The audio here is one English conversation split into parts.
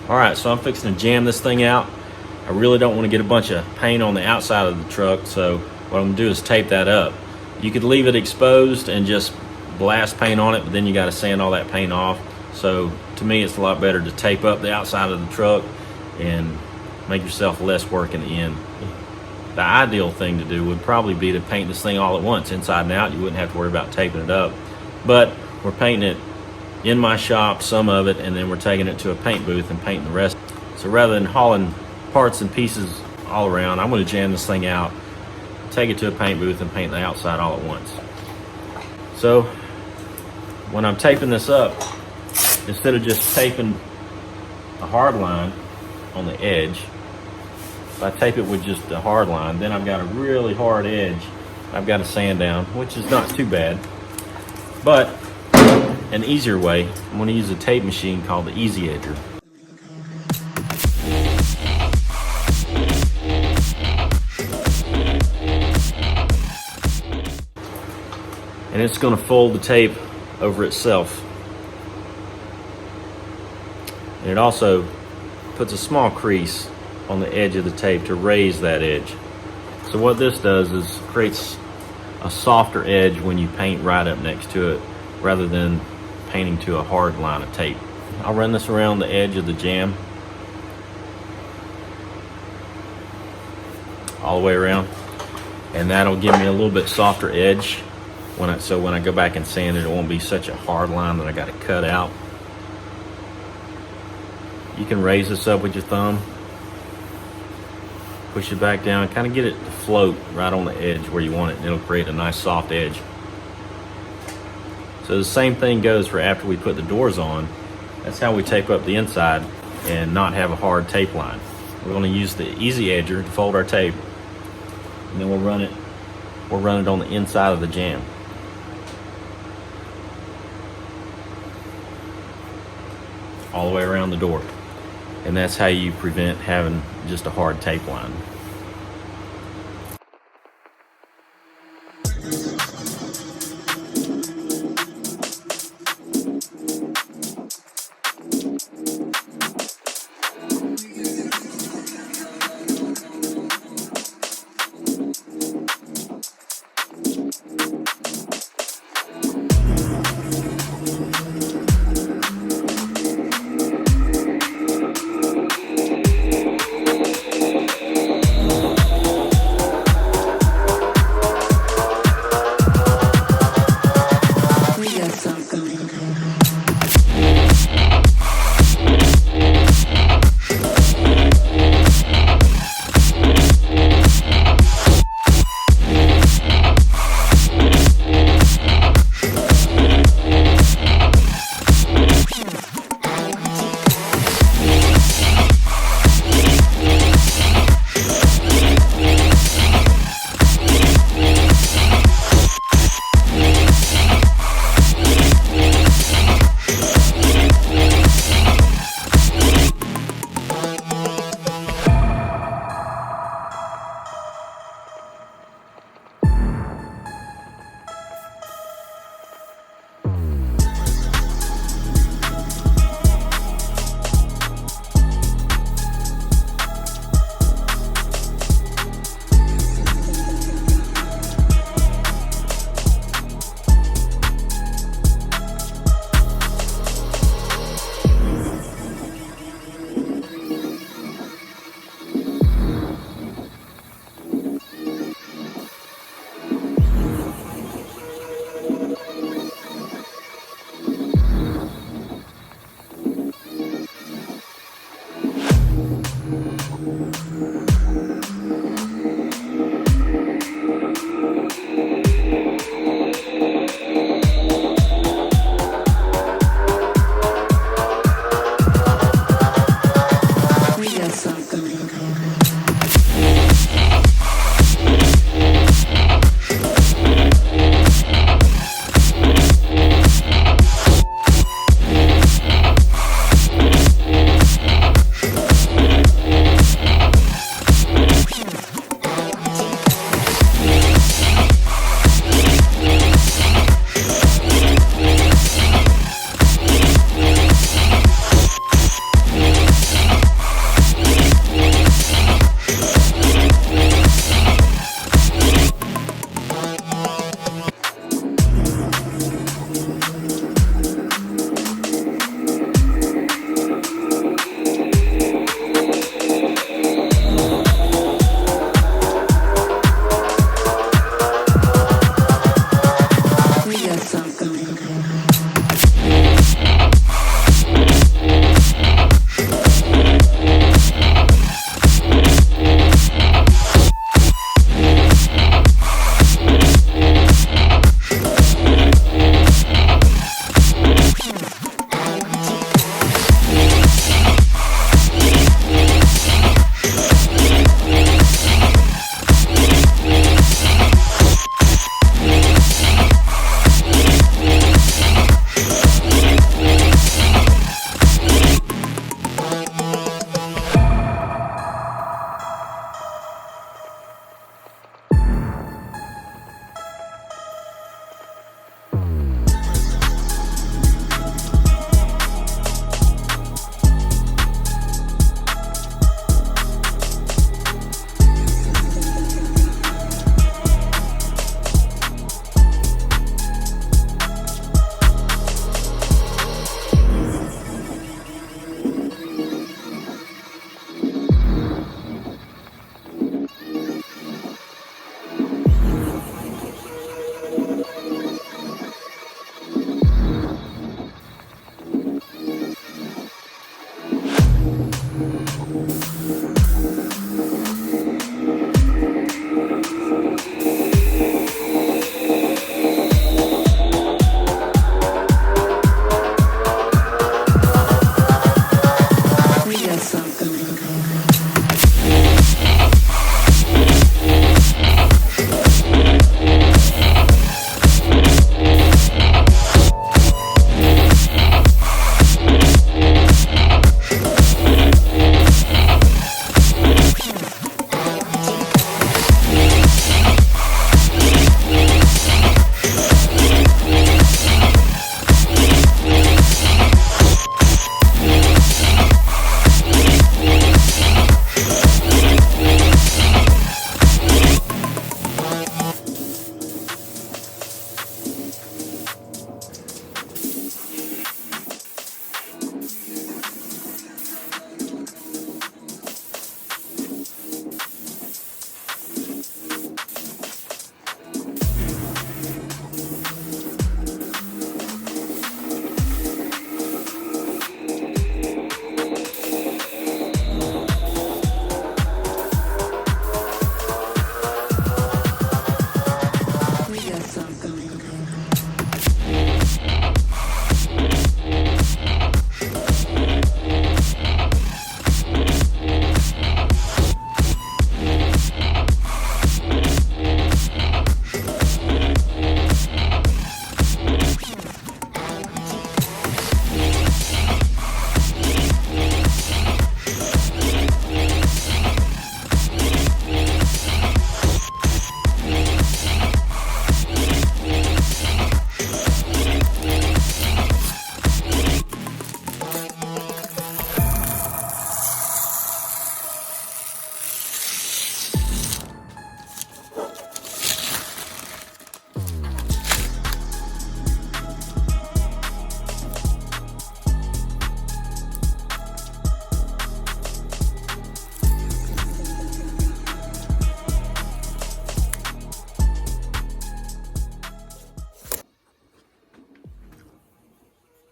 Alright, so I'm fixing to jam this thing out. I really don't want to get a bunch of paint on the outside of the truck, so what I'm going to do is tape that up. You could leave it exposed and just blast paint on it, but then you got to sand all that paint off. So to me, it's a lot better to tape up the outside of the truck and make yourself less work in the end. The ideal thing to do would probably be to paint this thing all at once, inside and out. You wouldn't have to worry about taping it up. But we're painting it in my shop, some of it, and then we're taking it to a paint booth and painting the rest. So rather than hauling parts and pieces all around, I'm going to jam this thing out, take it to a paint booth and paint the outside all at once. So when I'm taping this up, instead of just taping a hard line on the edge, if I tape it with just a hard line, then I've got a really hard edge I've got to sand down, which is not too bad. But an easier way, I'm going to use a tape machine called the Easy Edger. And it's going to fold the tape over itself. And it also puts a small crease on the edge of the tape to raise that edge. So what this does is creates a softer edge when you paint right up next to it, rather than painting to a hard line of tape. I'll run this around the edge of the jamb, all the way around, and that'll give me a little bit softer edge so when I go back and sand it, it won't be such a hard line that I got to cut out. You can raise this up with your thumb, push it back down, kind of get it to float right on the edge where you want it, and it'll create a nice soft edge. So the same thing goes for after we put the doors on. That's how we tape up the inside and not have a hard tape line. We're going to use the Easy Edger to fold our tape, and then we'll run it on the inside of the jamb. All the way around the door. And that's how you prevent having just a hard tape line.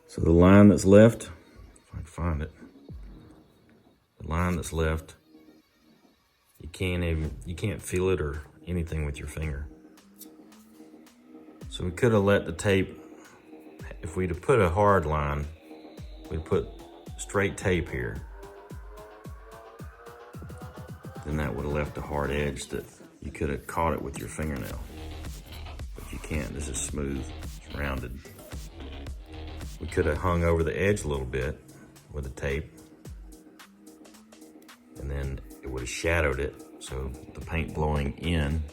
So the line that's left, if I can find it, the line that's left, you can't feel it or anything with your finger. So we could have let the tape, if we'd have put a hard line, we'd put straight tape here. Then that would have left a hard edge that you could have caught it with your fingernail. But you can't, this is smooth, it's rounded. We could have hung over the edge a little bit with the tape, and then it would have shadowed it, so the paint blowing in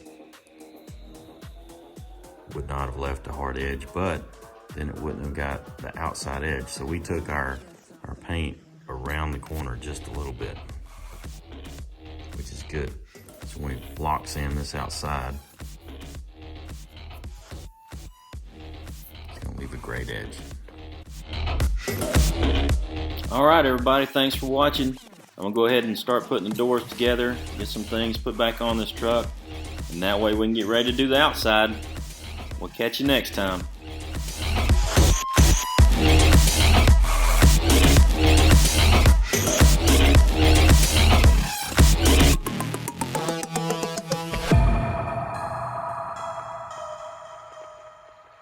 would not have left a hard edge, but then it wouldn't have got the outside edge. So we took our paint around the corner just a little bit, which is good. So when it locks in this outside, it's gonna leave a great edge. All right, everybody, thanks for watching. I'm gonna go ahead and start putting the doors together, get some things put back on this truck, and that way we can get ready to do the outside. We'll catch you next time.